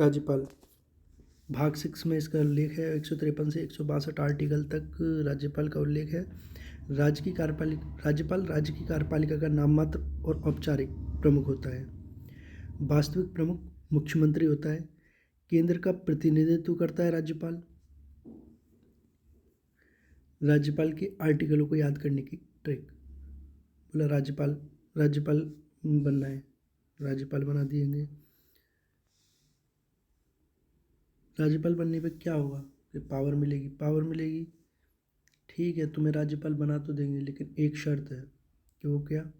राज्यपाल भाग 6 में इसका उल्लेख है। 153 से 162 आर्टिकल तक राज्यपाल का उल्लेख है। राज्यपाल राज्य की कार्यपालिका का नाममात्र और औपचारिक प्रमुख होता है। वास्तविक प्रमुख मुख्यमंत्री होता है। केंद्र का प्रतिनिधित्व करता है राज्यपाल। राज्यपाल के आर्टिकलों को याद करने की ट्रिक। बोला राज्यपाल बनना है, राज्यपाल बना दिएंगे। राज्यपाल बनने पे क्या होगा? फिर पावर मिलेगी। ठीक है, तुम्हें राज्यपाल बना तो देंगे, लेकिन एक शर्त है कि वो क्या?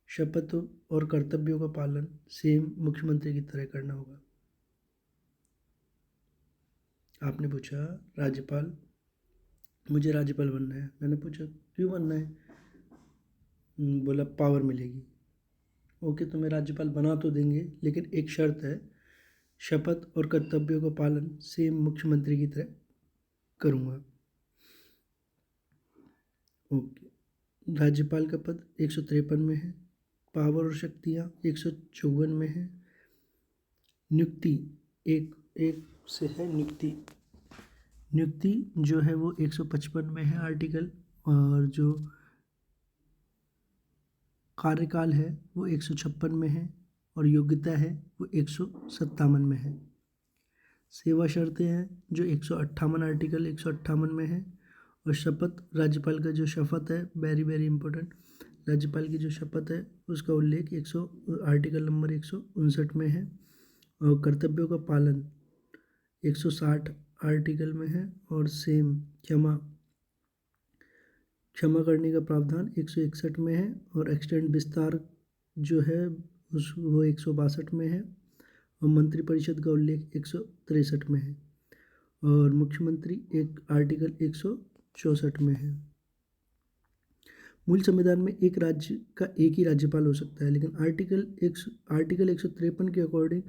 शपथ और कर्तव्यों का पालन सेम मुख्यमंत्री की तरह करना होगा। आपने पूछा राज्यपाल, मुझे राज्यपाल बनना है। मैंने पूछा क्यों बनना है? बोला पावर मिलेगी। ओके, तुम्हें राज्यपाल बना तो देंगे, लेकिन एक शर्त है, शपथ और कर्तव्यों का पालन सेम मुख्यमंत्री की तरह करूँगा। ओके, राज्यपाल का पद 153 में है। पावर और शक्तियाँ 154 में है। नियुक्ति एक एक से है। नियुक्ति जो है वो 155 में है आर्टिकल, और जो कार्यकाल है वो 156 में है, और योग्यता है वो 157 में है। सेवा शर्तें हैं जो 158 आर्टिकल 158 में है। और शपथ, राज्यपाल का जो शपथ है, वेरी वेरी इंपॉर्टेंट, राज्यपाल की जो शपथ है उसका उल्लेख आर्टिकल नंबर 159 में है। और कर्तव्यों का पालन 160 आर्टिकल में है। और सेम क्षमा करने का प्रावधान 161 में है। और एक्सटेंड विस्तार जो है वो 162 में है। और मंत्रिपरिषद का उल्लेख 163 में है। और मुख्यमंत्री एक आर्टिकल 164 में है। मूल संविधान में एक राज्य का एक ही राज्यपाल हो सकता है, लेकिन आर्टिकल 153 के अकॉर्डिंग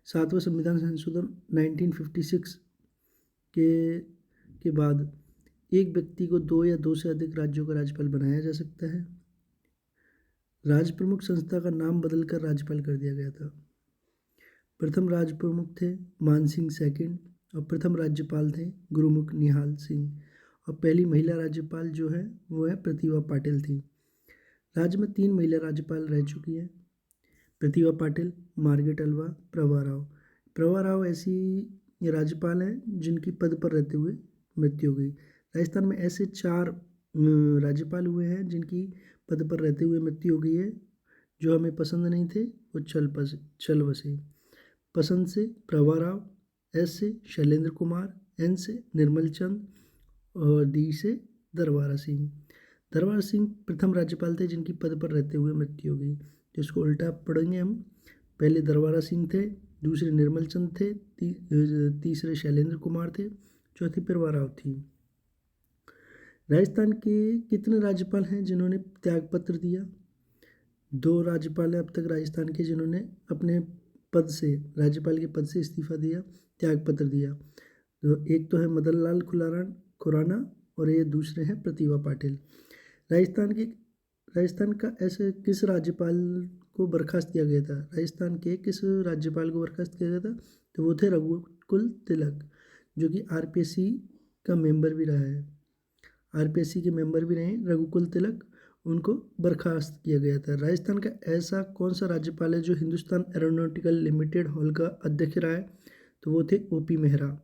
7वां संविधान संशोधन 1956 के बाद एक व्यक्ति को 2 या 2 से अधिक राज्यों का राज्यपाल बनाया जा सकता है। राज्य प्रमुख संस्था का नाम बदलकर राज्यपाल कर दिया गया था। प्रथम राज्य प्रमुख थे मानसिंह सेकंड, और प्रथम राज्यपाल थे गुरुमुख निहाल सिंह। और पहली महिला राज्यपाल जो है वो है प्रतिभा पाटिल थी। राज्य में 3 महिला राज्यपाल रह चुकी हैं, प्रतिभा पाटिल, मार्गरेट अल्वा, प्रभा राव। प्रभा राव ऐसी राज्यपाल हैं जिनकी पद पर रहते हुए मृत्यु हो गई। राजस्थान में ऐसे 4 राज्यपाल हुए हैं जिनकी पद पर रहते हुए मृत्यु हो गई है। जो हमें पसंद नहीं थे वो चल बसे। पसंद से प्रभा राव, एस से शैलेंद्र कुमार, एन से निर्मल चंद, और डी से दरबारा सिंह। दरबारा सिंह प्रथम राज्यपाल थे जिनकी पद पर रहते हुए मृत्यु हो गई। जिसको उल्टा पढ़ेंगे हम, पहले दरबारा सिंह थे, दूसरे निर्मल चंद थे, तीसरे शैलेंद्र कुमार थे, चौथी प्रभा राव थी। राजस्थान के कितने राज्यपाल हैं जिन्होंने त्यागपत्र दिया? 2 राज्यपाल हैं अब तक राजस्थान के जिन्होंने अपने पद से, राज्यपाल के पद से इस्तीफा दिया, त्यागपत्र दिया। तो एक तो है मदन लाल खुराना, और ये दूसरे हैं प्रतिभा पाटिल। राजस्थान का ऐसे किस राज्यपाल को बर्खास्त किया गया था? राजस्थान के किस राज्यपाल को बर्खास्त किया गया था? तो वो थे रघुकुल तिलक, जो कि आरपीएससी का मेंबर भी रहा है। आरपीएससी के मेंबर भी रहे रघुकुल तिलक, उनको बर्खास्त किया गया था। राजस्थान का ऐसा कौन सा राज्यपाल है जो हिंदुस्तान एरोनॉटिकल लिमिटेड हॉल का अध्यक्ष रहा है? तो वो थे ओपी मेहरा।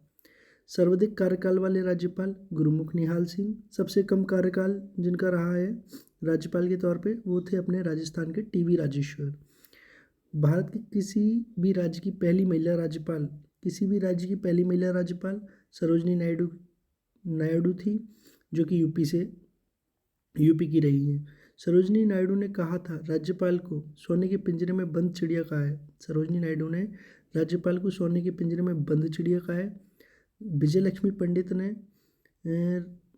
सर्वाधिक कार्यकाल वाले राज्यपाल गुरुमुख निहाल सिंह। सबसे कम कार्यकाल जिनका रहा है राज्यपाल के तौर पे वो थे अपने राजस्थान के टीवी राजेश्वर। भारत के किसी भी राज्य की पहली महिला राज्यपाल सरोजनी नायडू थी, जो कि यूपी की रही हैं। सरोजनी नायडू ने कहा था राज्यपाल को सोने के पिंजरे में बंद चिड़िया कहा है। सरोजनी नायडू ने राज्यपाल को सोने के पिंजरे में बंद चिड़िया कहा है। विजय लक्ष्मी पंडित ने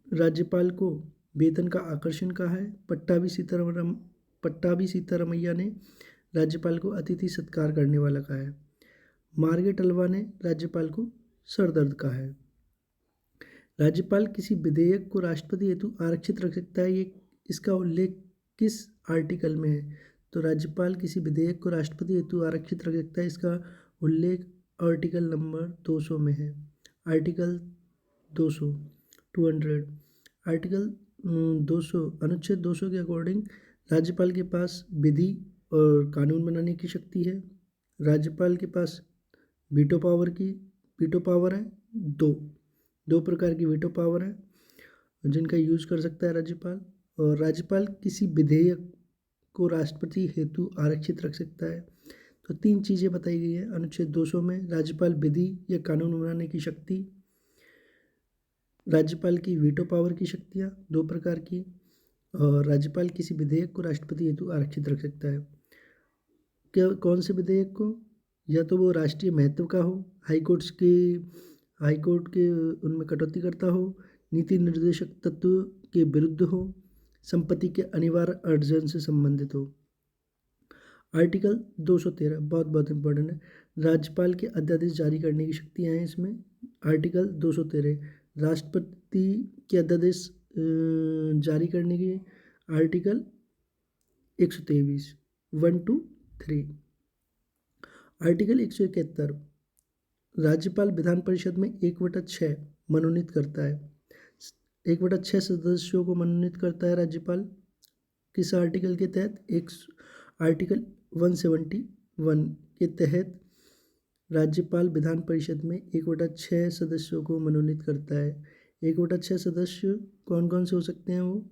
राज्यपाल को वेतन का आकर्षण कहा है। पट्टाभी सीतारमैया ने राज्यपाल को अतिथि सत्कार करने वाला कहा है। मार्गरेट अल्वा ने राज्यपाल को सरदर्द कहा है। राज्यपाल किसी विधेयक को राष्ट्रपति हेतु आरक्षित रख सकता है, ये इसका उल्लेख किस आर्टिकल में है? तो राज्यपाल किसी विधेयक को राष्ट्रपति हेतु आरक्षित रख सकता है, इसका उल्लेख आर्टिकल नंबर 200 में है। आर्टिकल 200 200 आर्टिकल 200 अनुच्छेद 200 के अकॉर्डिंग राज्यपाल के पास विधि और कानून बनाने की शक्ति है। राज्यपाल के पास वीटो पावर है। दो प्रकार की वीटो पावर है जिनका यूज कर सकता है राज्यपाल। और राज्यपाल किसी विधेयक को राष्ट्रपति हेतु आरक्षित रख सकता है। तो 3 चीज़ें बताई गई है अनुच्छेद 200 में। राज्यपाल विधि या कानून बनाने की शक्ति, राज्यपाल की वीटो पावर की शक्तियाँ 2 प्रकार की, और राज्यपाल किसी विधेयक को राष्ट्रपति हेतु आरक्षित रख सकता है। क्या कौन से विधेयक को? या तो वो राष्ट्रीय महत्व का हो, हाईकोर्ट के उनमें कटौती करता हो, नीति निर्देशक तत्व के विरुद्ध हो, संपत्ति के अनिवार्य अर्जन से संबंधित हो। आर्टिकल 213 बहुत इंपॉर्टेंट है। राज्यपाल के अध्यादेश जारी करने की शक्तियाँ हैं इसमें। आर्टिकल 213 राष्ट्रपति के अध्यादेश जारी करने की। Article 123 1 to 3। आर्टिकल 171 राज्यपाल विधान परिषद में 1/6 मनोनीत करता है। 1/6 सदस्यों को मनोनीत करता है राज्यपाल। किस आर्टिकल के तहत? आर्टिकल 171 के तहत राज्यपाल विधान परिषद में 1/6 सदस्यों को मनोनीत करता है। 1/6 सदस्य कौन कौन से हो सकते हैं? वो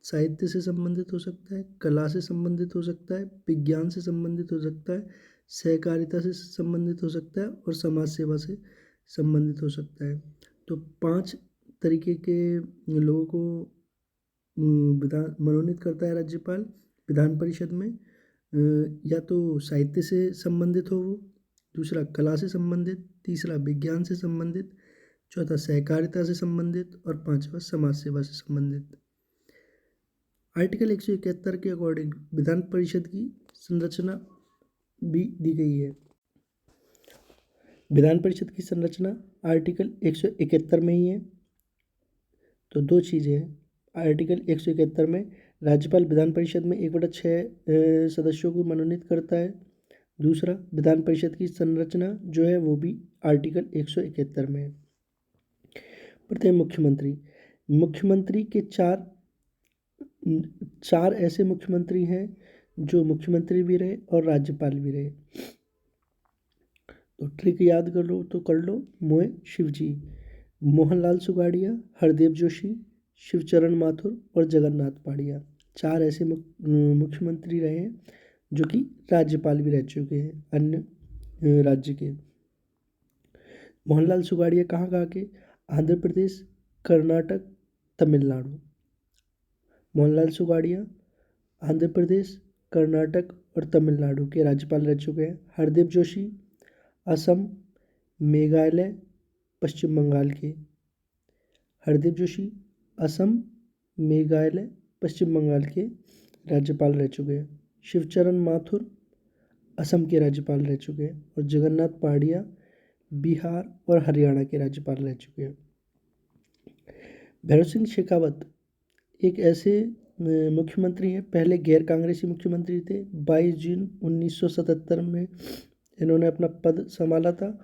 साहित्य से संबंधित हो सकता है, कला से संबंधित हो सकता है, विज्ञान से संबंधित हो सकता है, सहकारिता से संबंधित हो सकता है और समाज सेवा से संबंधित हो सकता है। तो 5 तरीके के लोगों को मनोनीत करता है राज्यपाल विधान परिषद में। या तो साहित्य से संबंधित हो वो, दूसरा कला से संबंधित, तीसरा विज्ञान से संबंधित, चौथा सहकारिता से संबंधित और 5वां समाज सेवा से संबंधित। आर्टिकल 171 के अकॉर्डिंग विधान परिषद की संरचना भी दी गई है। विधान परिषद की संरचना आर्टिकल 171 में ही है। तो 2 चीज़ें हैं। आर्टिकल 171 में राज्यपाल विधान परिषद में 1/6 सदस्यों को मनोनीत करता है। दूसरा, विधान परिषद की संरचना जो है वो भी आर्टिकल 171 में है। प्रथम मुख्यमंत्री के चार ऐसे मुख्यमंत्री हैं जो मुख्यमंत्री भी रहे और राज्यपाल भी रहे। तो ट्रिक याद कर लो तो कर लो। शिवजी, मोहनलाल सुगाड़िया, हरदेव जोशी, शिवचरण माथुर और जगन्नाथ पाड़िया। 4 ऐसे मुख्यमंत्री रहे हैं जो कि राज्यपाल भी रह चुके हैं अन्य राज्य के। मोहनलाल सुगाड़िया कहाँ के? आंध्र प्रदेश, कर्नाटक, तमिलनाडु। मोहनलाल सुगाड़िया आंध्र प्रदेश, कर्नाटक और तमिलनाडु के राज्यपाल रह चुके हैं। हरदेव जोशी असम, मेघालय, पश्चिम बंगाल के। हरदेव जोशी असम, मेघालय, पश्चिम बंगाल के राज्यपाल रह चुके हैं। शिवचरण माथुर असम के राज्यपाल रह चुके हैं और जगन्नाथ पाड़िया बिहार और हरियाणा के राज्यपाल रह चुके हैं। भैरव सिंह शेखावत एक ऐसे मुख्यमंत्री हैं, पहले गैर कांग्रेसी मुख्यमंत्री थे। 22 जून 1977 में इन्होंने अपना पद संभाला था।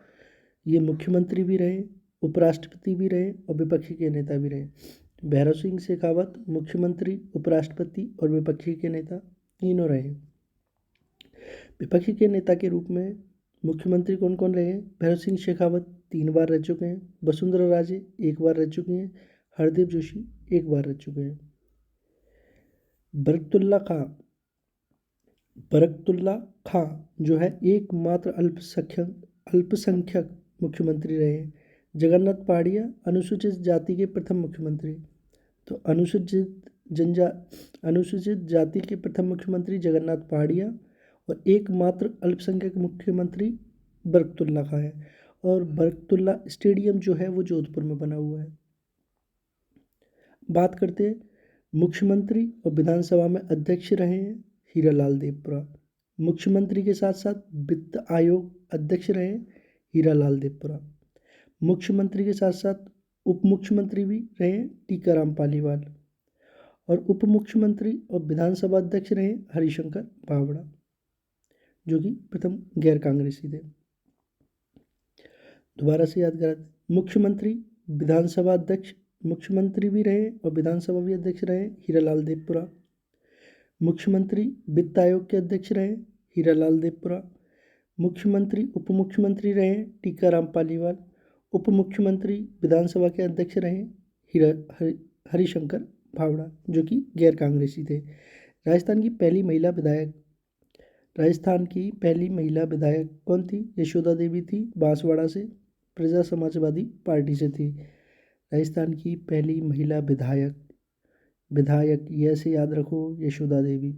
ये मुख्यमंत्री भी रहे, उपराष्ट्रपति भी रहे और विपक्षी के नेता भी रहे। भैरव सिंह शेखावत मुख्यमंत्री, उपराष्ट्रपति और विपक्षी के नेता तीनों रहे। विपक्षी के नेता के रूप में मुख्यमंत्री कौन कौन रहे हैं? भैरव सिंह शेखावत 3 बार रह चुके हैं, वसुंधरा राजे 1 बार रह चुकी हैं, हरदेव जोशी 1 बार रह चुके हैं। बरकतुल्ला खां जो है एकमात्र अल्पसंख्यक मुख्यमंत्री रहे हैं। जगन्नाथ पाड़िया अनुसूचित जाति के प्रथम मुख्यमंत्री। तो अनुसूचित जाति के प्रथम मुख्यमंत्री जगन्नाथ पाड़िया और एकमात्र अल्पसंख्यक मुख्यमंत्री बरकतुल्ला खां है। और बरकतुल्ला स्टेडियम जो है वो जोधपुर में बना हुआ है। बात करते हैं मुख्यमंत्री और विधानसभा में अध्यक्ष रहे हैं हीरालाल देवपुरा। मुख्यमंत्री के साथ साथ वित्त आयोग अध्यक्ष रहे हीरालाल देवपुरा। मुख्यमंत्री के साथ साथ उप मुख्यमंत्री भी रहे टीकाराम पालीवाल और उप मुख्यमंत्री और विधानसभा अध्यक्ष रहे हरिशंकर बावड़ा। जो कि प्रथम गैर कांग्रेसी थे। दोबारा से याद करा, मुख्यमंत्री, विधानसभा अध्यक्ष, मुख्यमंत्री भी रहे और विधानसभा भी अध्यक्ष रहे हीरालाल देवपुरा। मुख्यमंत्री वित्त आयोग के अध्यक्ष रहे हीरालाल देवपुरा। मुख्यमंत्री उप मुख्यमंत्री रहे टीकाराम पालीवाल। उप मुख्यमंत्री विधानसभा के अध्यक्ष रहे हरिशंकर भावड़ा, जो कि गैर कांग्रेसी थे। राजस्थान की पहली महिला विधायक, राजस्थान की पहली महिला विधायक कौन थी? यशोदा देवी थी, बांसवाड़ा से, प्रजा समाजवादी पार्टी से थी। राजस्थान की पहली महिला विधायक, विधायक ये ऐसे याद रखो, यशोदा देवी।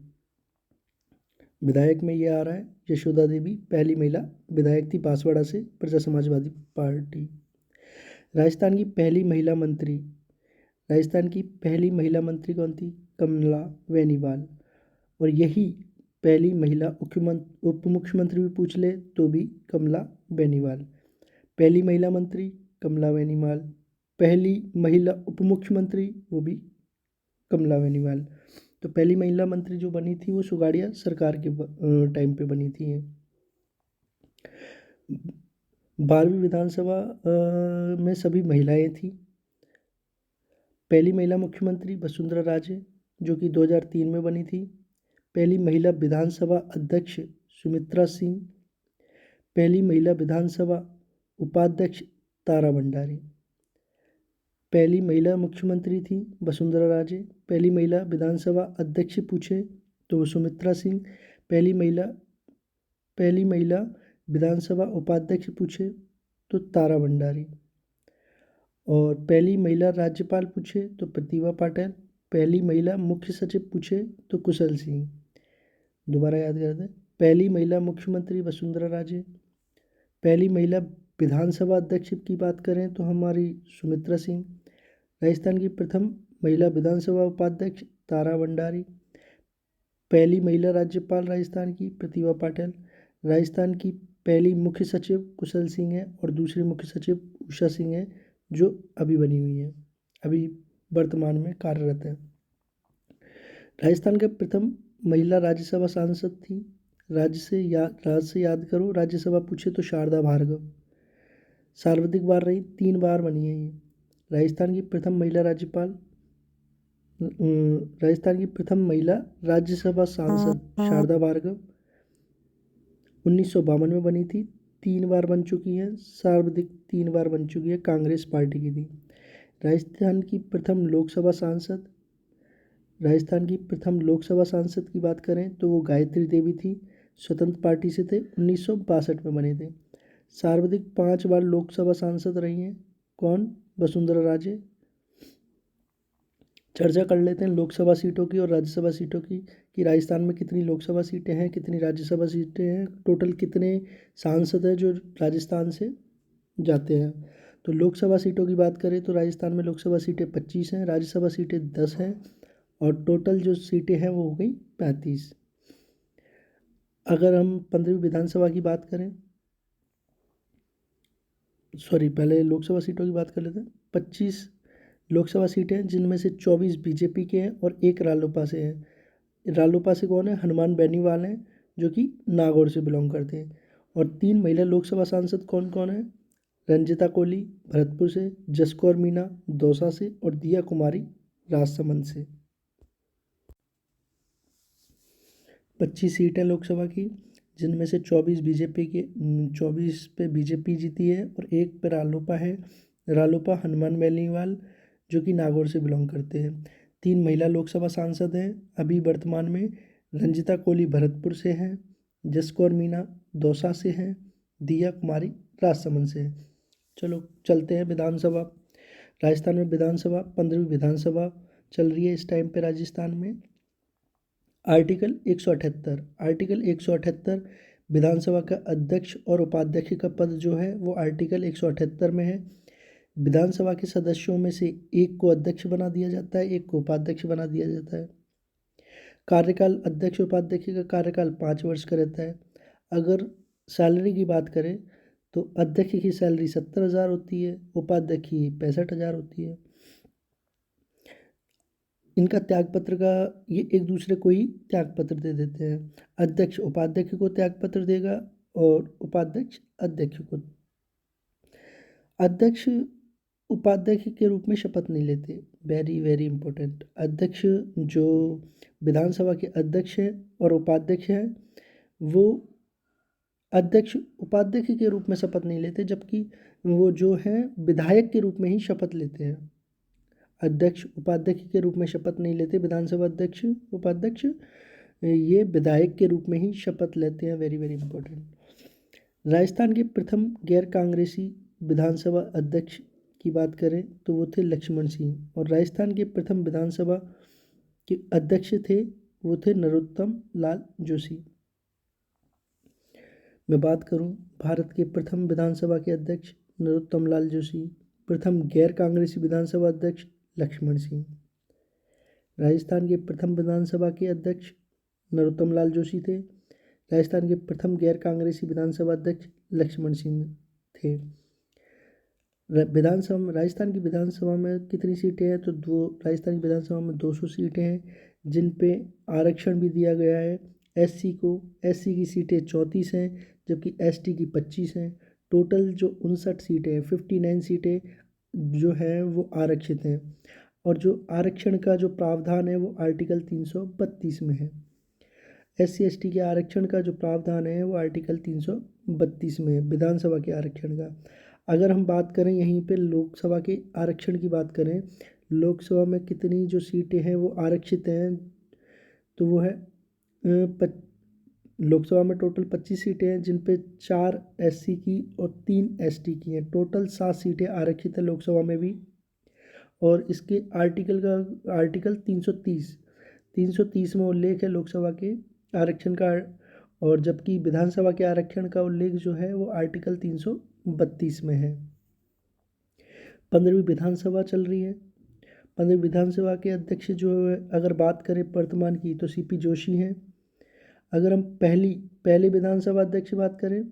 विधायक में ये आ रहा है, यशोदा देवी पहली महिला विधायक थी, बांसवाड़ा से, प्रजा समाजवादी पार्टी। राजस्थान की पहली महिला मंत्री, राजस्थान की पहली महिला मंत्री कौन थी? कमला बेनीवाल। और यही पहली महिला उप मुख्यमंत्री भी पूछ ले तो भी कमला बेनीवाल। पहली महिला मंत्री कमला बेनीवाल, पहली महिला उप मुख्यमंत्री वो भी कमला बेनीवाल। तो पहली महिला मंत्री जो बनी थी वो सुगाड़िया सरकार के टाइम पे बनी थी। 12वीं विधानसभा में सभी महिलाएं थी। पहली महिला मुख्यमंत्री वसुंधरा राजे, जो कि 2003 में बनी थी। पहली महिला विधानसभा अध्यक्ष सुमित्रा सिंह। पहली महिला विधानसभा उपाध्यक्ष तारा भंडारी। पहली महिला मुख्यमंत्री थी वसुंधरा राजे। पहली महिला विधानसभा अध्यक्ष पूछे तो सुमित्रा सिंह। पहली महिला विधानसभा उपाध्यक्ष पूछे तो तारा भंडारी। और पहली महिला राज्यपाल पूछे तो प्रतिभा पाटिल। पहली महिला मुख्य सचिव पूछे तो कुशल सिंह। दोबारा याद कर दें, पहली महिला मुख्यमंत्री वसुंधरा राजे। पहली महिला विधानसभा अध्यक्ष की बात करें तो हमारी सुमित्रा सिंह। राजस्थान की प्रथम महिला विधानसभा उपाध्यक्ष तारा भंडारी। पहली महिला राज्यपाल राजस्थान की प्रतिभा पाटिल। राजस्थान की पहली मुख्य सचिव कुशल सिंह है और दूसरी मुख्य सचिव उषा सिंह है, जो अभी बनी हुई है, अभी वर्तमान में कार्यरत है। राजस्थान के प्रथम महिला राज्यसभा सांसद थी। राज्य से याद करो, राज्यसभा पूछे तो शारदा भार्गव। सर्वाधिक बार रही, 3 बार बनी है ये। राजस्थान की प्रथम महिला राज्यपाल, राजस्थान की प्रथम महिला राज्यसभा सांसद शारदा भार्गव 1952 में बनी थी। 3 बार बन चुकी हैं, सर्वाधिक 3 बार बन चुकी है, कांग्रेस पार्टी की थी। राजस्थान की प्रथम लोकसभा सांसद, राजस्थान की प्रथम लोकसभा सांसद की बात करें तो वो गायत्री देवी थी, स्वतंत्र पार्टी से थे, 1962 में बने थे। सर्वाधिक 5 बार लोकसभा सांसद रही हैं, कौन? वसुंधरा राजे। चर्चा कर लेते हैं लोकसभा सीटों की और राज्यसभा सीटों की, कि राजस्थान में कितनी लोकसभा सीटें हैं, कितनी राज्यसभा सीटें हैं, टोटल कितने सांसद हैं जो राजस्थान से जाते हैं। तो लोकसभा सीटों की बात करें तो राजस्थान में लोकसभा सीटें 25 हैं, राज्यसभा सीटें 10 हैं और टोटल जो सीटें हैं वो हो गई 35। अगर हम 15वीं विधानसभा की बात करें, पहले लोकसभा सीटों की बात कर लेते हैं। 25 लोकसभा सीटें हैं, जिनमें से 24 बीजेपी के हैं और 1 रालोपा से है। रालोपा से कौन है? हनुमान बेनीवाल हैं, जो कि नागौर से बिलोंग करते हैं। और 3 महिला लोकसभा सांसद कौन कौन है? रंजिता कोली भरतपुर से, जसकौर मीना दौसा से और दिया कुमारी राजसमंद से। 25 सीटें लोकसभा की, जिनमें से 24 बीजेपी के, 24 पे बीजेपी जीती है और 1 पे रालोपा है। रालोपा हनुमान बेनीवाल, जो कि नागौर से बिलोंग करते हैं। 3 महिला लोकसभा सांसद हैं अभी वर्तमान में, रंजिता कोली भरतपुर से हैं, जसकौर मीना दौसा से हैं, दिया कुमारी राजसमंद से हैं। चलो चलते हैं विधानसभा। राजस्थान में विधानसभा 15वीं विधानसभा चल रही है इस टाइम पे राजस्थान में। आर्टिकल 178, आर्टिकल 178 विधानसभा का अध्यक्ष और उपाध्यक्ष का पद जो है वो आर्टिकल 178 में है। विधानसभा के सदस्यों में से एक को अध्यक्ष बना दिया जाता है, एक को उपाध्यक्ष बना दिया जाता है। कार्यकाल अध्यक्ष उपाध्यक्ष का कार्यकाल 5 वर्ष का रहता है। अगर सैलरी की बात करें तो अध्यक्ष की सैलरी 70,000 होती है, उपाध्यक्ष की 65,000 होती है। इनका त्यागपत्र का, ये एक दूसरे को ही त्यागपत्र दे देते हैं। अध्यक्ष उपाध्यक्ष को त्यागपत्र देगा और उपाध्यक्ष अध्यक्ष को। अध्यक्ष उपाध्यक्ष के रूप में शपथ नहीं लेते, वेरी वेरी इंपॉर्टेंट। अध्यक्ष जो विधानसभा के अध्यक्ष हैं और उपाध्यक्ष हैं, वो अध्यक्ष उपाध्यक्ष के रूप में शपथ नहीं लेते, जबकि वो जो है विधायक के रूप में ही शपथ लेते हैं। अध्यक्ष उपाध्यक्ष के रूप में शपथ नहीं लेते, विधानसभा अध्यक्ष उपाध्यक्ष ये विधायक के रूप में ही शपथ लेते हैं, वेरी वेरी इंपॉर्टेंट। राजस्थान के प्रथम गैर कांग्रेसी विधानसभा अध्यक्ष की बात करें तो वो थे लक्ष्मण सिंह, और राजस्थान के प्रथम विधानसभा के अध्यक्ष थे वो थे नरोत्तम लाल जोशी। मैं बात करूं भारत के प्रथम विधानसभा के अध्यक्ष नरोत्तम लाल जोशी, प्रथम गैर कांग्रेसी विधानसभा अध्यक्ष लक्ष्मण सिंह। राजस्थान के प्रथम विधानसभा के अध्यक्ष नरोत्तम लाल जोशी थे। राजस्थान के प्रथम गैर कांग्रेसी विधानसभा अध्यक्ष लक्ष्मण सिंह थे। विधानसभा, राजस्थान की विधानसभा में कितनी सीटें हैं तो दो, राजस्थान की विधानसभा में 200 सीटें हैं, जिन पे आरक्षण भी दिया गया है। एससी की सीटें 34 हैं, जबकि एसटी की 25 हैं। टोटल जो 59 सीटें हैं, 59 सीटें जो हैं वो आरक्षित हैं, और जो आरक्षण का जो प्रावधान है वो आर्टिकल 332 में है। एससी एसटी के आरक्षण का जो प्रावधान है वो आर्टिकल 332 में है, विधानसभा के आरक्षण का। अगर हम बात करें यहीं पे लोकसभा के आरक्षण की बात करें, लोकसभा में कितनी जो सीटें हैं वो आरक्षित हैं तो वो है लोकसभा में टोटल 25 सीटें हैं, जिन पे 4 एससी की और 3 एसटी की हैं। टोटल 7 सीटें आरक्षित है लोकसभा में भी। और इसके आर्टिकल 330 में उल्लेख है लोकसभा के आरक्षण का, और जबकि विधानसभा के आरक्षण का उल्लेख जो है वो आर्टिकल 332 में है। 15वीं विधानसभा चल रही है। 15वीं विधानसभा के अध्यक्ष जो है, अगर बात करें वर्तमान की तो सीपी जोशी हैं। अगर हम पहले विधानसभा अध्यक्ष बात करें,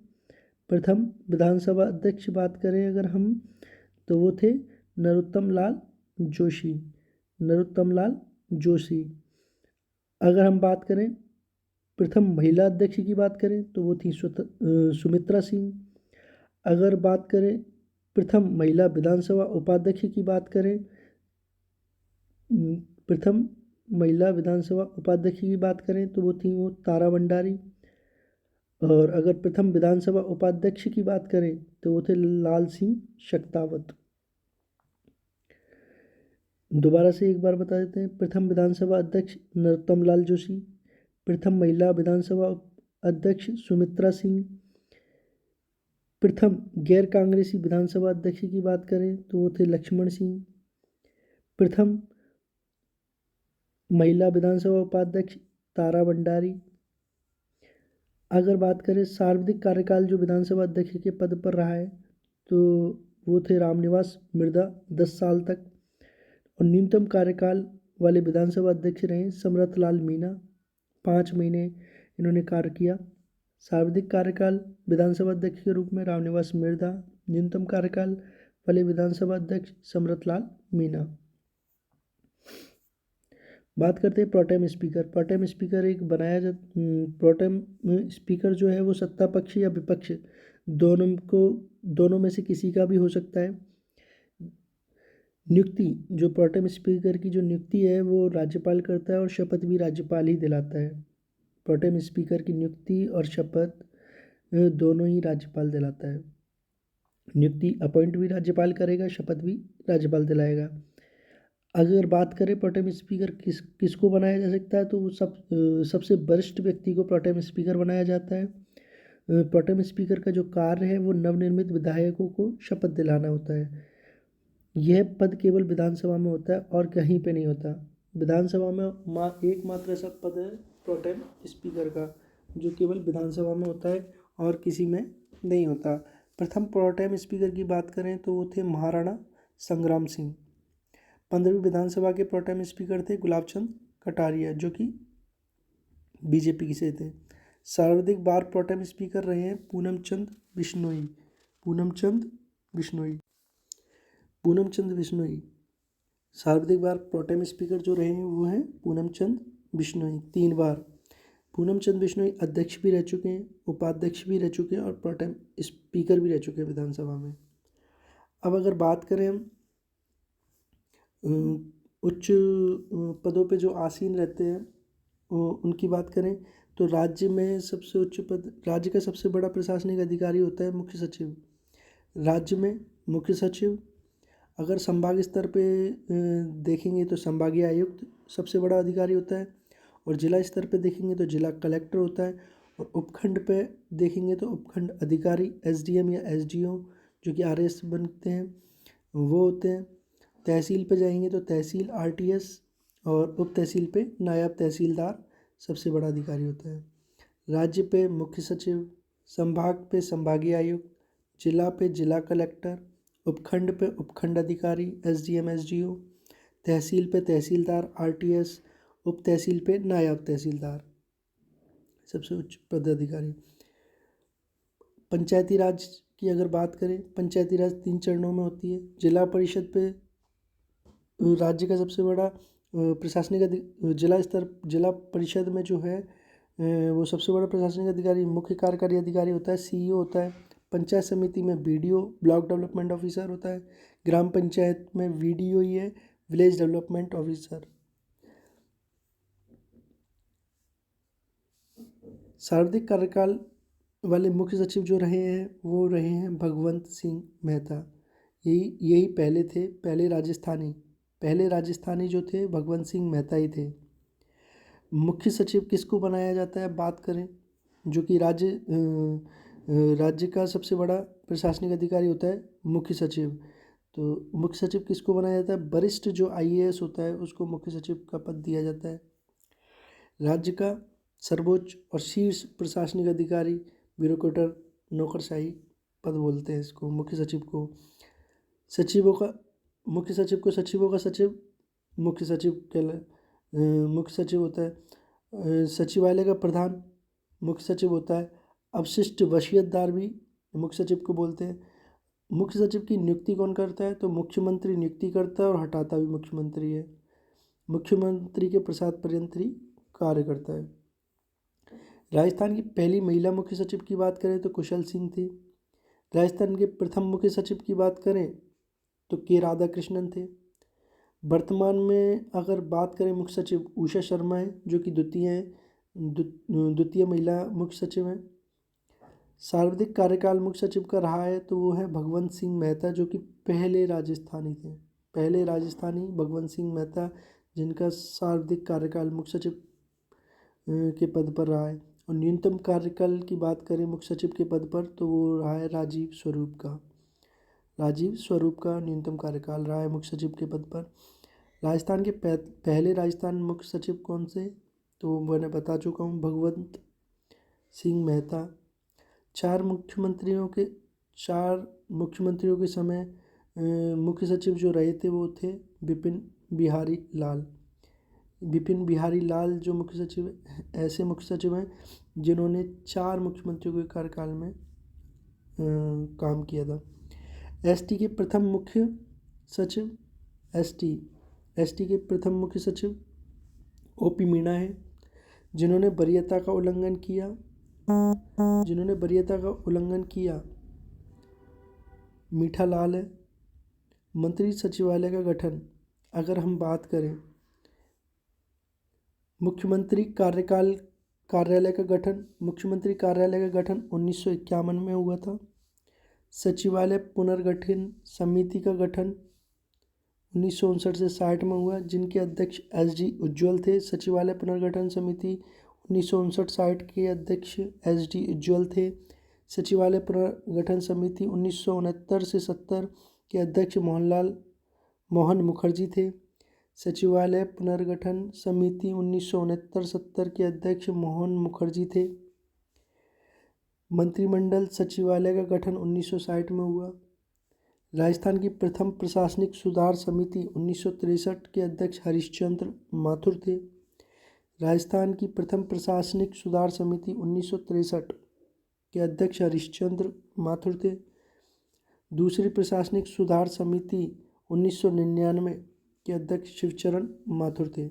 प्रथम विधानसभा अध्यक्ष बात करें अगर हम, तो वो थे नरोत्तम लाल जोशी। अगर हम बात करें प्रथम महिला अध्यक्ष की बात करें तो वो थी सुमित्रा सिंह। अगर बात करें प्रथम महिला विधानसभा उपाध्यक्ष की बात करें, प्रथम महिला विधानसभा उपाध्यक्ष की बात करें तो वो तारा भंडारी। और अगर प्रथम विधानसभा उपाध्यक्ष की बात करें तो वो थे लाल सिंह शक्तावत। दोबारा से एक बार बता देते हैं, प्रथम विधानसभा अध्यक्ष नरोत्तम लाल जोशी, प्रथम महिला विधानसभा अध्यक्ष सुमित्रा सिंह, प्रथम गैर कांग्रेसी विधानसभा अध्यक्ष की बात करें तो वो थे लक्ष्मण सिंह, प्रथम महिला विधानसभा उपाध्यक्ष तारा भंडारी। अगर बात करें सर्वाधिक कार्यकाल जो विधानसभा अध्यक्ष के पद पर रहा है तो वो थे रामनिवास मिर्धा 10 साल तक, और न्यूनतम कार्यकाल वाले विधानसभा अध्यक्ष रहे समरथ लाल मीणा, 5 महीने इन्होंने कार्य किया। सर्वाधिक कार्यकाल विधानसभा अध्यक्ष के रूप में रामनिवास मिर्धा, न्यूनतम कार्यकाल वाले विधानसभा अध्यक्ष समरथ लाल मीणा। बात करते हैं प्रोटेम स्पीकर। प्रोटेम स्पीकर एक प्रोटेम स्पीकर जो है वो सत्ता पक्ष या विपक्ष दोनों में से किसी का भी हो सकता है। नियुक्ति, जो प्रोटेम स्पीकर की जो नियुक्ति है वो राज्यपाल करता है, और शपथ भी राज्यपाल ही दिलाता है। प्रोटेम स्पीकर की नियुक्ति और शपथ दोनों ही राज्यपाल दिलाता है। नियुक्ति अपॉइंट भी राज्यपाल करेगा, शपथ भी राज्यपाल दिलाएगा। अगर बात करें प्रोटेम स्पीकर किसको बनाया जा सकता है तो वो सबसे वरिष्ठ व्यक्ति को प्रोटेम स्पीकर बनाया जाता है। प्रोटेम स्पीकर का जो कार्य है वो नवनिर्मित विधायकों को शपथ दिलाना होता है। यह पद केवल विधानसभा में होता है और कहीं पे नहीं होता। विधानसभा में एकमात्र ऐसा पद है प्रोटेम स्पीकर का, जो केवल विधानसभा में होता है और किसी में नहीं होता। प्रथम प्रोटेम स्पीकर की बात करें तो वो थे महाराणा संग्राम सिंह। 15वीं विधानसभा के प्रोटेम स्पीकर थे गुलाब चंद कटारिया, जो कि बीजेपी से थे। सर्वाधिक बार प्रोटेम स्पीकर रहे हैं पूनम चंद बिश्नोई। सर्वाधिक बार प्रोटेम स्पीकर जो रहे हैं वो हैं पूनम चंद बिश्नोई, 3 बार। पूनम चंद बिश्नोई अध्यक्ष भी रह चुके हैं, उपाध्यक्ष भी रह चुके हैं और प्रोटेम स्पीकर भी रह चुके हैं विधानसभा में। अब अगर बात करें हम उच्च पदों पे जो आसीन रहते हैं उनकी बात करें तो राज्य में सबसे उच्च पद, राज्य का सबसे बड़ा प्रशासनिक अधिकारी होता है मुख्य सचिव। राज्य में मुख्य सचिव, अगर संभाग स्तर पे देखेंगे तो संभागीय आयुक्त सबसे बड़ा अधिकारी होता है, और जिला स्तर पे देखेंगे तो जिला कलेक्टर होता है, और उपखंड पे देखेंगे तो उपखंड अधिकारी एसडीएम या एसडीओ जो कि आरएस बनते हैं वो होते हैं। तहसील पे जाएंगे तो तहसील आरटीएस, और उप तहसील पे नायब तहसीलदार सबसे बड़ा अधिकारी होता है। राज्य पे मुख्य सचिव, संभाग पे संभागीय आयुक्त, जिला पे जिला कलेक्टर, उपखंड पे उपखंड अधिकारी एसडीएम एसडीओ, तहसील पे तहसीलदार आरटीएस, उप तहसील पे नायब तहसीलदार सबसे उच्च पदाधिकारी। पंचायती राज की अगर बात करें, पंचायती राज 3 चरणों में होती है। जिला परिषद पे राज्य का सबसे बड़ा प्रशासनिक जिला परिषद में जो है वो सबसे बड़ा प्रशासनिक अधिकारी मुख्य कार्यकारी अधिकारी होता है, सीईओ होता है। पंचायत समिति में बीडीओ ब्लॉक डेवलपमेंट ऑफिसर होता है। ग्राम पंचायत में वीडीओ ही है, विलेज डेवलपमेंट ऑफिसर। सर्वाधिक कार्यकाल वाले मुख्य सचिव जो रहे हैं वो रहे हैं भगवंत सिंह मेहता। यही पहले राजस्थानी जो थे भगवंत सिंह मेहता ही थे। मुख्य सचिव किसको बनाया जाता है बात करें, जो कि राज्य का सबसे बड़ा प्रशासनिक अधिकारी होता है मुख्य सचिव। तो मुख्य सचिव किसको बनाया जाता है, वरिष्ठ जो आईएएस होता है उसको मुख्य सचिव का पद दिया जाता है। राज्य का सर्वोच्च और शीर्ष प्रशासनिक अधिकारी ब्यूरोक्रेटर, नौकरशाही पद बोलते हैं इसको मुख्य सचिव को। सचिवों का मुख्य सचिव को सचिवों का सचिव मुख्य सचिव होता है। सचिवालय का प्रधान मुख्य सचिव होता है। अवशिष्ट वसीयतदार भी मुख्य सचिव को बोलते हैं। मुख्य सचिव की नियुक्ति कौन करता है, तो मुख्यमंत्री नियुक्ति करता है और हटाता भी मुख्यमंत्री है। मुख्यमंत्री के प्रसाद पर्यंत ही कार्य करता है। राजस्थान की पहली महिला मुख्य सचिव की बात करें तो कुशल सिंह थी। राजस्थान के प्रथम मुख्य सचिव की बात करें तो के राधाकृष्णन थे। वर्तमान में अगर बात करें मुख्य सचिव उषा शर्मा है जो कि द्वितीय महिला मुख्य सचिव हैं। सर्वाधिक कार्यकाल मुख्य सचिव का रहा है तो वो है भगवंत सिंह मेहता जो कि पहले राजस्थानी थे। पहले राजस्थानी भगवंत सिंह मेहता जिनका सर्वाधिक कार्यकाल मुख्य सचिव के पद पर रहा है। और न्यूनतम कार्यकाल की बात करें मुख्य सचिव के पद पर तो वो रहा है राजीव स्वरूप का न्यूनतम कार्यकाल रहा है मुख्य सचिव के पद पर। राजस्थान के पहले राजस्थान मुख्य सचिव कौन से, तो मैंने बता चुका हूँ भगवंत सिंह मेहता। चार मुख्यमंत्रियों के समय मुख्य सचिव जो रहे थे वो थे विपिन बिहारी लाल जो मुख्य सचिव ऐसे मुख्य सचिव हैं जिन्होंने 4 मुख्यमंत्रियों के कार्यकाल में काम किया था। एसटी के प्रथम मुख्य सचिव ओपी मीणा है जिन्होंने वरीयता का उल्लंघन किया। मीठा लाल है। मंत्री सचिवालय का गठन अगर हम बात करें, मुख्यमंत्री कार्यालय का गठन 1951 में हुआ था। सचिवालय पुनर्गठन समिति का गठन 1959 से 60 में हुआ जिनके अध्यक्ष एसडी उज्ज्वल थे। सचिवालय पुनर्गठन समिति 1959-60 के अध्यक्ष एसडी उज्ज्वल थे। सचिवालय पुनर्गठन समिति 1969 से 70 के अध्यक्ष मोहन मुखर्जी थे। सचिवालय पुनर्गठन समिति 1969-70 के अध्यक्ष मोहन मुखर्जी थे। मंत्रिमंडल सचिवालय का गठन 1960 में हुआ। राजस्थान की प्रथम प्रशासनिक सुधार समिति 1963 के अध्यक्ष हरिश्चंद्र माथुर थे। राजस्थान की प्रथम प्रशासनिक सुधार समिति 1963 के अध्यक्ष हरिश्चंद्र माथुर थे। दूसरी प्रशासनिक सुधार समिति 1999 के अध्यक्ष शिवचरण माथुर थे।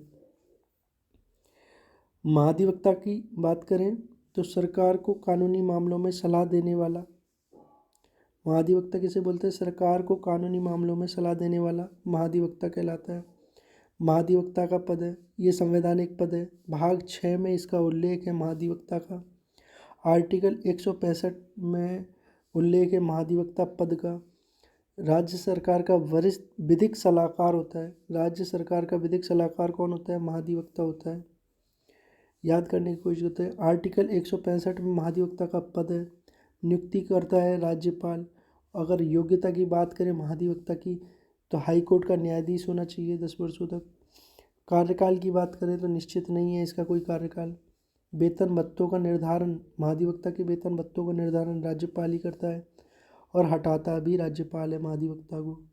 महाधिवक्ता की बात करें तो सरकार को कानूनी मामलों में सलाह देने वाला। महाधिवक्ता किसे बोलते हैं? सरकार को कानूनी मामलों में सलाह देने वाला महाधिवक्ता कहलाता है। महाधिवक्ता का पद है, ये संवैधानिक पद है। भाग 6 में इसका उल्लेख है महाधिवक्ता का। आर्टिकल 165 में उल्लेख है महाधिवक्ता पद का। राज्य सरकार का वरिष्ठ विधिक सलाहकार होता है। राज्य सरकार का विधिक सलाहकार कौन होता है? महाधिवक्ता होता है। याद करने की कोशिश करते हैं। आर्टिकल 165 में महाधिवक्ता का पद है। नियुक्ति करता है राज्यपाल। अगर योग्यता की बात करें महाधिवक्ता की तो हाई कोर्ट का न्यायाधीश होना चाहिए 10 वर्षों तक। कार्यकाल की बात करें तो निश्चित नहीं है इसका कोई कार्यकाल। वेतन भत्तों का निर्धारण, महाधिवक्ता के वेतन भत्तों का निर्धारण राज्यपाल ही करता है और हटाता भी राज्यपाल है महाधिवक्ता को।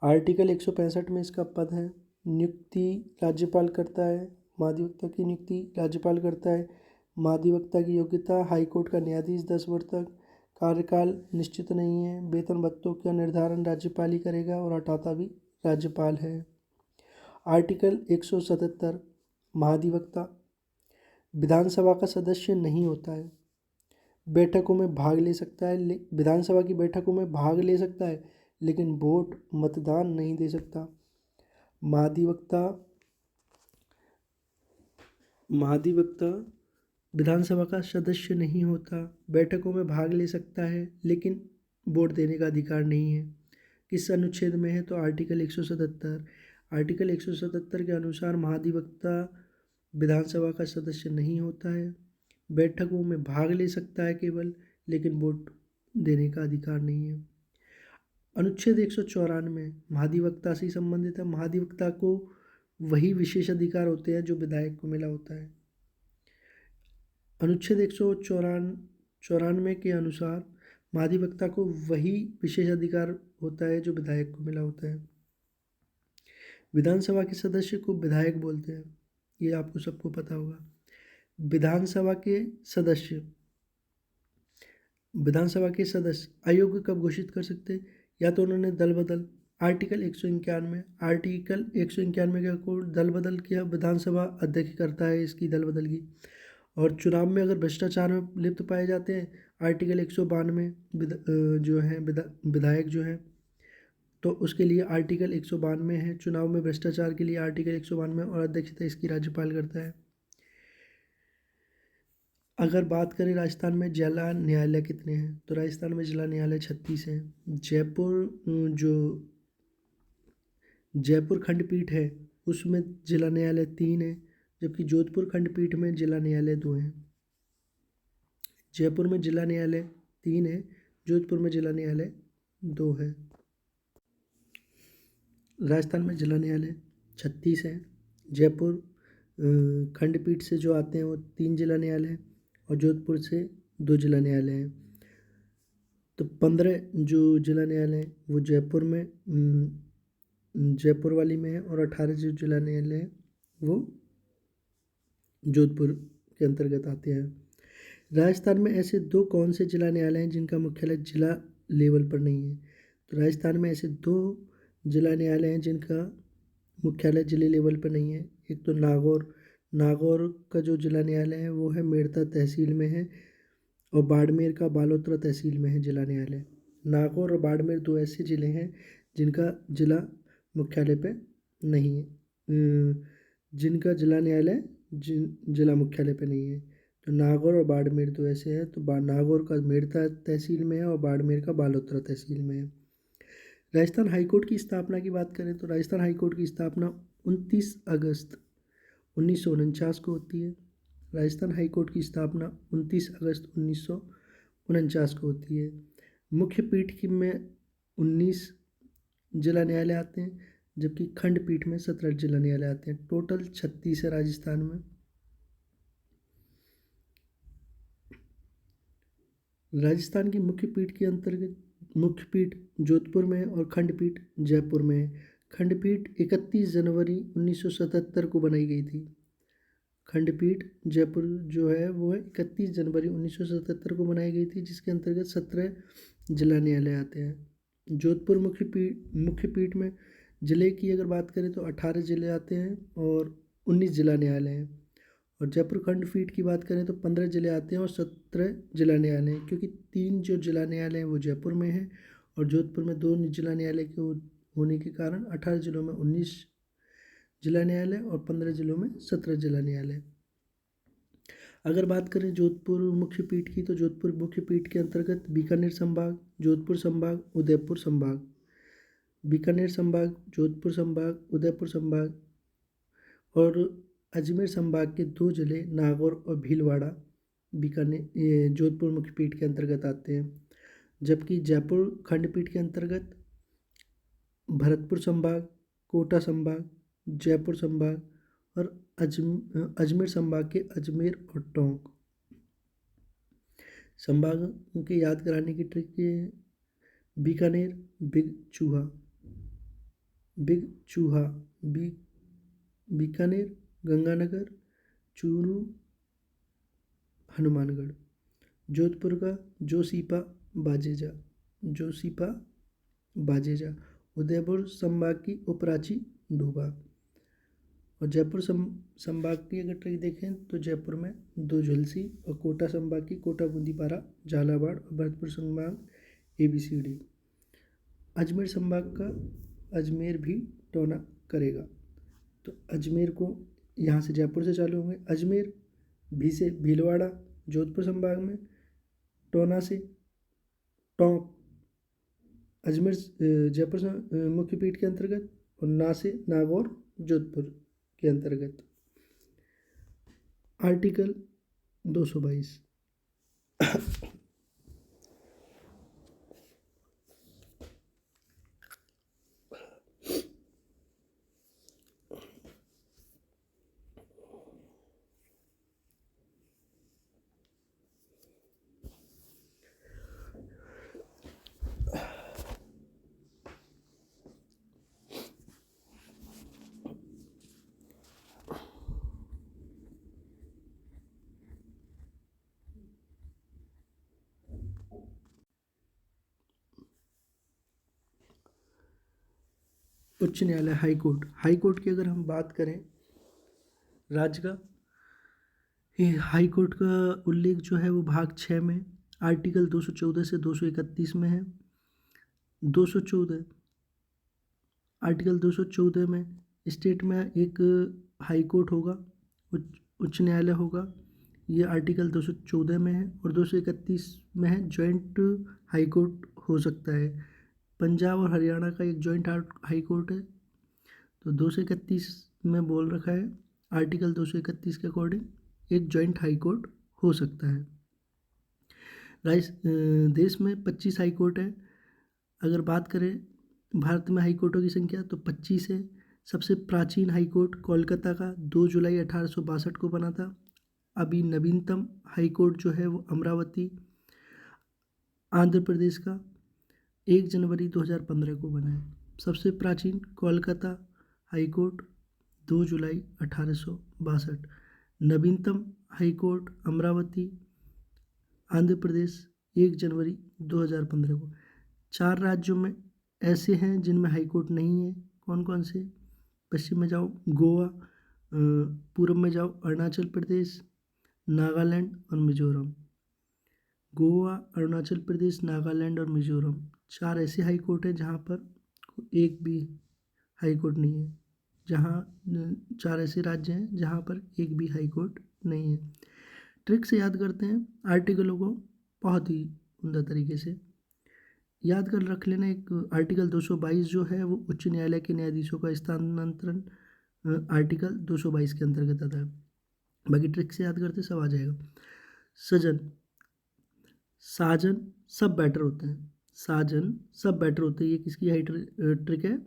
आर्टिकल 165 में इसका पद है। नियुक्ति राज्यपाल करता है, महाधिवक्ता की नियुक्ति राज्यपाल करता है। महाधिवक्ता की योग्यता हाई कोर्ट का न्यायाधीश 10 वर्ष तक। कार्यकाल निश्चित नहीं है। वेतन भत्तों का निर्धारण राज्यपाल ही करेगा और हटाता भी राज्यपाल है। आर्टिकल 177 महाधिवक्ता विधानसभा का सदस्य नहीं होता है। बैठकों में भाग ले सकता है, विधानसभा की बैठकों में भाग ले सकता है लेकिन वोट मतदान नहीं दे सकता। महाधिवक्ता विधानसभा का सदस्य नहीं होता, बैठकों में भाग ले सकता है लेकिन वोट देने का अधिकार नहीं है। किस अनुच्छेद में है? तो आर्टिकल 177। आर्टिकल 177 के अनुसार महाधिवक्ता विधानसभा का सदस्य नहीं होता है, बैठकों में भाग ले सकता है केवल, लेकिन वोट देने का अधिकार नहीं है। अनुच्छेद 194 महाधिवक्ता से संबंधित है। महाधिवक्ता को वही विशेष अधिकार होते हैं जो विधायक को मिला होता है। अनुच्छेद 194 के अनुसार महाधिवक्ता को वही विशेष अधिकार होता है जो विधायक को मिला होता है। विधानसभा के सदस्य को विधायक बोलते हैं, ये आपको सबको पता होगा। विधानसभा के सदस्य अयोग्य कब घोषित कर सकते हैं? या तो उन्होंने दल बदल, आर्टिकल 191 का कोड दल बदल किया, विधानसभा अध्यक्ष करता है इसकी दल बदल की। और चुनाव में अगर भ्रष्टाचार में लिप्त पाए जाते हैं, आर्टिकल 192 जो है विधायक जो है तो उसके लिए आर्टिकल 192 है। चुनाव में भ्रष्टाचार के लिए आर्टिकल 192 और अध्यक्षता इसकी राज्यपाल करता है। अगर बात करें राजस्थान में जिला न्यायालय कितने हैं, तो राजस्थान में जिला न्यायालय 36 हैं। जयपुर खंडपीठ है उसमें जिला न्यायालय 3 है, जबकि जोधपुर खंडपीठ में जिला न्यायालय 2 हैं। जयपुर में जिला न्यायालय 3 है, जोधपुर में जिला न्यायालय 2 है। राजस्थान में जिला न्यायालय 36 है। जयपुर खंडपीठ से जो आते हैं वो 3 जिला न्यायालय हैं और जोधपुर से 2 जिला न्यायालय हैं। तो 15 जो जिला न्यायालय हैं वो जयपुर वाली में है और 18 जो जिला न्यायालय है वो जोधपुर के अंतर्गत आते हैं। राजस्थान में ऐसे 2 कौन से जिला न्यायालय हैं जिनका मुख्यालय जिला लेवल पर नहीं है? तो राजस्थान में ऐसे 2 जिला न्यायालय हैं जिनका मुख्यालय जिले लेवल पर नहीं है। एक तो नागौर का जो जिला न्यायालय है वो है मेड़ता तहसील में है और बाड़मेर का बालोतरा तहसील में है जिला न्यायालय। नागौर और बाड़मेर 2 ऐसे ज़िले हैं जिनका जिला मुख्यालय पे नहीं है, जिनका जिला न्यायालय जिला मुख्यालय पे नहीं है। तो नागौर और बाड़मेर 2 ऐसे हैं। तो नागौर का मेड़ता तहसील में है और बाड़मेर का बालोतरा तहसील में है। राजस्थान हाईकोर्ट की स्थापना की बात करें तो राजस्थान हाईकोर्ट की स्थापना 29 अगस्त 1949 को होती है। राजस्थान हाईकोर्ट की स्थापना 29 अगस्त 1949 को होती है। मुख्य पीठ में 19 जिला न्यायालय आते हैं, जबकि खंडपीठ में 17 जिला न्यायालय आते हैं। टोटल 36 है राजस्थान में। राजस्थान की मुख्य पीठ के अंतर्गत मुख्य पीठ जोधपुर में है और खंडपीठ जयपुर में है। खंडपीठ 31 जनवरी 1977 को बनाई गई थी। खंडपीठ जयपुर जो है वो 31 जनवरी 1977 को बनाई गई थी, जिसके अंतर्गत 17 जिला न्यायालय आते हैं। जोधपुर मुख्य पीठ में ज़िले की अगर बात करें तो 18 ज़िले आते हैं और 19 जिला न्यायालय हैं। और जयपुर खंडपीठ की बात करें तो 15 जिले आते हैं और 17 जिला न्यायालय हैं, क्योंकि 3 जो जिला न्यायालय हैं वो जयपुर में हैं और जोधपुर में 2 जिला न्यायालय के होने के कारण 18 जिलों में 19 जिला न्यायालय और 15 जिलों में 17 जिला न्यायालय। अगर बात करें जोधपुर मुख्य पीठ की तो जोधपुर मुख्य पीठ के अंतर्गत बीकानेर संभाग, जोधपुर संभाग, उदयपुर संभाग, बीकानेर संभाग, जोधपुर संभाग, उदयपुर संभाग और अजमेर संभाग के 2 जिले नागौर और भीलवाड़ा बीकानेर ये जोधपुर मुख्य पीठ के अंतर्गत आते हैं। जबकि जयपुर खंडपीठ के अंतर्गत भरतपुर संभाग, कोटा संभाग, जयपुर संभाग और अजमेर संभाग के अजमेर और टोंक संभागों के याद कराने की ट्रिक ये है। बीकानेर बिग चूहा, बिग चूहा, बीकानेर गंगानगर, चूरू हनुमानगढ़। जोधपुर का जोशीपा बाजेजा, जोशीपा बाजेजा। उदयपुर संभाग की उपराची डोबा। और जयपुर संभाग की अगर ट्रिक देखें तो जयपुर में 2 झुलसी और कोटा संभाग की कोटा बूंदीपारा झालावाड़ और भरतपुर संभाग ABCD। अजमेर संभाग का अजमेर भी टोना करेगा। तो अजमेर को यहाँ से जयपुर से चालू होंगे, अजमेर भी से भीलवाड़ा जोधपुर संभाग में, टोना से टोंक अजमेर जयपुर मुख्य पीठ के अंतर्गत और ना से नागौर जोधपुर के अंतर्गत। आर्टिकल 222 उच्च न्यायालय हाई कोर्ट। हाई कोर्ट की अगर हम बात करें राज्य का, ये हाई कोर्ट का उल्लेख जो है वो भाग 6 में आर्टिकल 214 से 231 में है। 214 आर्टिकल 214 में स्टेट में एक हाई कोर्ट होगा, उच्च न्यायालय होगा, ये आर्टिकल 214 में है। और 231 में है जॉइंट हाई कोर्ट हो सकता है। पंजाब और हरियाणा का एक जॉइंट हाई कोर्ट है। तो 231 में बोल रखा है आर्टिकल 231 के अकॉर्डिंग एक जॉइंट हाई कोर्ट हो सकता है। देश में 25 हाई कोर्ट है। अगर बात करें भारत में हाई कोर्टों की संख्या तो 25 है। सबसे प्राचीन हाई कोर्ट कोलकाता का 2 जुलाई 1862 को बना था। अभी नवीनतम हाई कोर्ट जो है वो अमरावती आंध्र प्रदेश का 1 जनवरी 2015 को बना है। सबसे प्राचीन कोलकाता हाई कोर्ट 2 जुलाई 1862। नवीनतम हाई कोर्ट अमरावती आंध्र प्रदेश 1 जनवरी 2015 को। 4 राज्यों में ऐसे हैं जिनमें हाई कोर्ट नहीं है। कौन कौन से? पश्चिम में जाओ गोवा, पूर्व में जाओ अरुणाचल प्रदेश, नागालैंड और मिजोरम। गोवा, अरुणाचल प्रदेश, नागालैंड और मिजोरम 4 ऐसे हाई कोर्ट हैं जहाँ पर एक भी हाई कोर्ट नहीं है। जहाँ 4 ऐसे राज्य हैं जहाँ पर एक भी हाई कोर्ट नहीं है। ट्रिक से याद करते हैं आर्टिकलों को, बहुत ही उम्दा तरीके से याद कर रख लेना। एक आर्टिकल 222 जो है वो उच्च न्यायालय के न्यायाधीशों का स्थानांतरण आर्टिकल 222 के अंतर्गत आता है। बाकी ट्रिक से याद करते सब आ जाएगा। सजन, साजन सब बैटर होते हैं। साजन सब बैटर होते हैं। ये किसकी ट्रिक है?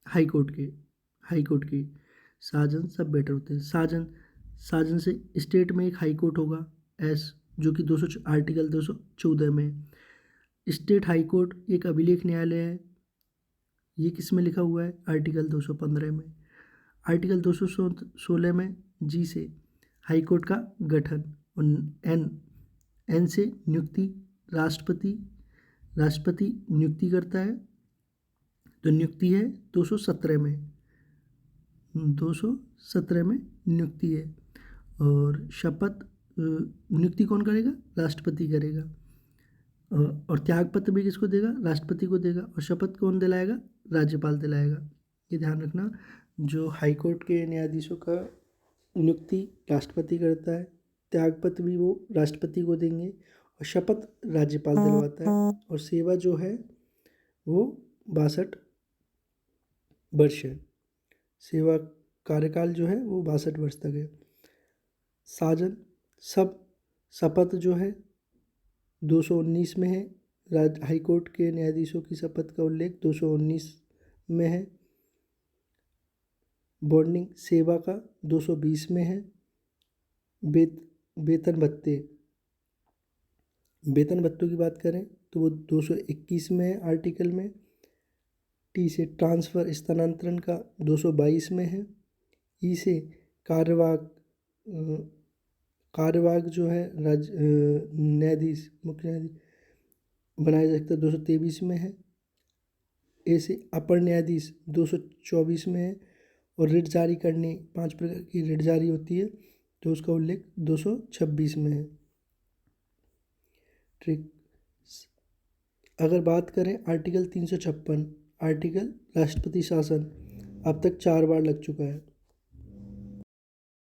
हाई कोर्ट की। साजन सब बैटर होते हैं। साजन से स्टेट में एक हाई कोर्ट होगा एस, जो कि आर्टिकल 214 में। स्टेट हाई कोर्ट एक अभिलेख न्यायालय है। ये किस में लिखा हुआ है? आर्टिकल 215 में। आर्टिकल 216 में जी से हाई कोर्ट का गठन और एन से नियुक्ति। राष्ट्रपति नियुक्ति करता है तो नियुक्ति है 217 में, 217 में नियुक्ति है। और शपथ नियुक्ति कौन करेगा? राष्ट्रपति करेगा। और त्यागपत्र भी किसको देगा? राष्ट्रपति को देगा। और शपथ कौन दिलाएगा? राज्यपाल दिलाएगा। ये ध्यान रखना, जो हाई कोर्ट के न्यायाधीशों का नियुक्ति राष्ट्रपति करता है, त्यागपत्र भी वो राष्ट्रपति को देंगे, और शपथ राज्यपाल दिलवाता है। और सेवा जो है वो 62 वर्ष है। सेवा कार्यकाल जो है वो 62 वर्ष तक है। साजन सब शपथ जो है 219 में है। हाई कोर्ट के न्यायाधीशों की शपथ का उल्लेख 219 में है। बॉन्डिंग सेवा का 220 में है। वेतन भत्ते, वेतन भत्तों की बात करें तो वो 221 में है आर्टिकल में। टी से ट्रांसफ़र स्थानांतरण का 222 में है। ई से कार्यवाहक जो है न्यायाधीश, मुख्य न्यायाधीश बनाया जा सकता है, 223 में है। ए से अपर न्यायाधीश 224 में है। और रिट जारी करने 5 प्रकार की रिट जारी होती है, तो उसका उल्लेख 226 में है। ठीक, अगर बात करें आर्टिकल 356, आर्टिकल राष्ट्रपति शासन, अब तक 4 बार लग चुका है।